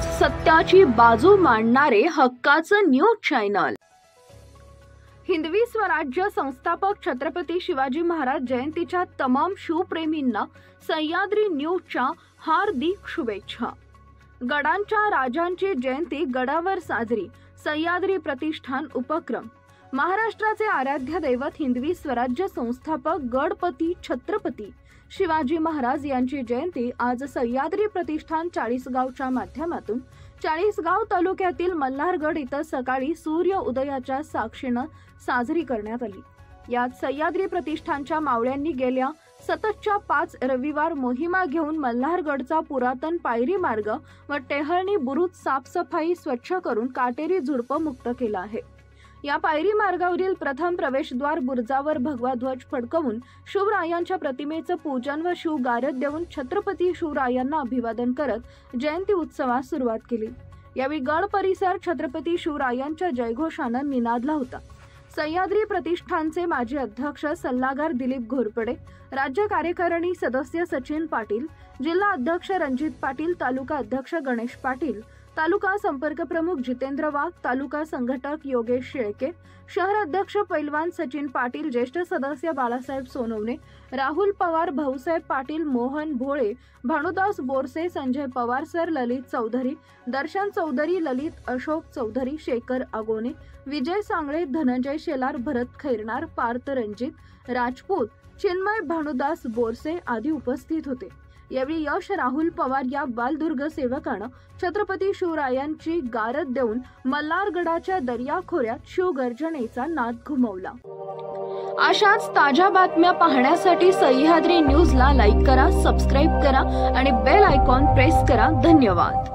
म्हणजेच सत्याची बाजू मांडणारे हक्काचं न्यूज चॅनल। हिंदवी स्वराज्य संस्थापक छत्रपती शिवाजी महाराज जयंतीच्या तमाम शिवप्रेमींना सह्याद्री न्यूजच्या हार्दिक शुभेच्छा। गडांच्या राजांची जयंती गडावर साजरी, सह्याद्री प्रतिष्ठान उपक्रम। महाराष्ट्राचे आराध्य दैवत हिंदवी स्वराज्य संस्थापक गडपती छत्रपती शिवाजी महाराज यांची जयंती आज सह्याद्री प्रतिष्ठान चाळीसगावच्या माध्यमातून चाळीसगाव तालुक्यातील मल्हारगड इथं सकाळी सूर्य उदयाच्या साक्षीने साजरी करण्यात आली। यात सह्याद्री प्रतिष्ठानच्या मावळ्यांनी गेल्या सततच्या 5 रविवार मोहिमा घेऊन मल्हारगडचा पुरातन पायरी मार्ग व टेहळणी बुरुज साफसफाई स्वच्छ करून काटेरी झुडपं मुक्त केलं आहे। या पायरी मार्गावरील प्रथम प्रवेशद्वार बुरुजावर भगवा ध्वज फडकवून शिवरायांच्या प्रतिमेचं पूजन व शिवगारद देऊन छत्रपती शिवरायांना अभिवादन करत जयंती उत्सवास सुरुवात केली। यावेळी गड परिसर छत्रपती शिवरायांच्या जयघोषाने निनादला होता। सह्याद्री प्रतिष्ठानचे माजी अध्यक्ष सल्लागार दिलीप घोरपडे, राज्य कार्यकारिणी सदस्य सचिन पाटील, जिल्हा अध्यक्ष रणजित पाटील, तालुका अध्यक्ष गणेश पाटील, तालुका संपर्क प्रमुख जितेंद्र वाघ, तालुका संघटक योगेश शेळके, शहर अध्यक्ष पैलवान सचिन पाटील, ज्येष्ठ सदस्य बाळासाहेब सोनवणे, राहुल पवार, भाऊसाहेब पाटील, मोहन भोळे, भानुदास बोरसे, संजय पवार सर, ललित चौधरी, दर्शन चौधरी, ललित अशोक चौधरी, शेखर आगोने, विजय सांगळे, धनंजय शेलार, भरत खैरनार, पार्थ रणजित राजपूत, चिन्मय भानुदास बोरसे आदी उपस्थित होते। यावेळी यश राहुल पवार या बालदुर्ग सेवकानं छत्रपती शिवरायांची गारद देऊन मल्हारगडाच्या दर्याखोऱ्यात शिवगर्जनेचा नाद घुमवला। अशाच ताज्या बातम्या पाहण्यासाठी सह्याद्री न्यूजला लाईक करा, सबस्क्राईब करा आणि बेल आयकॉन प्रेस करा। धन्यवाद।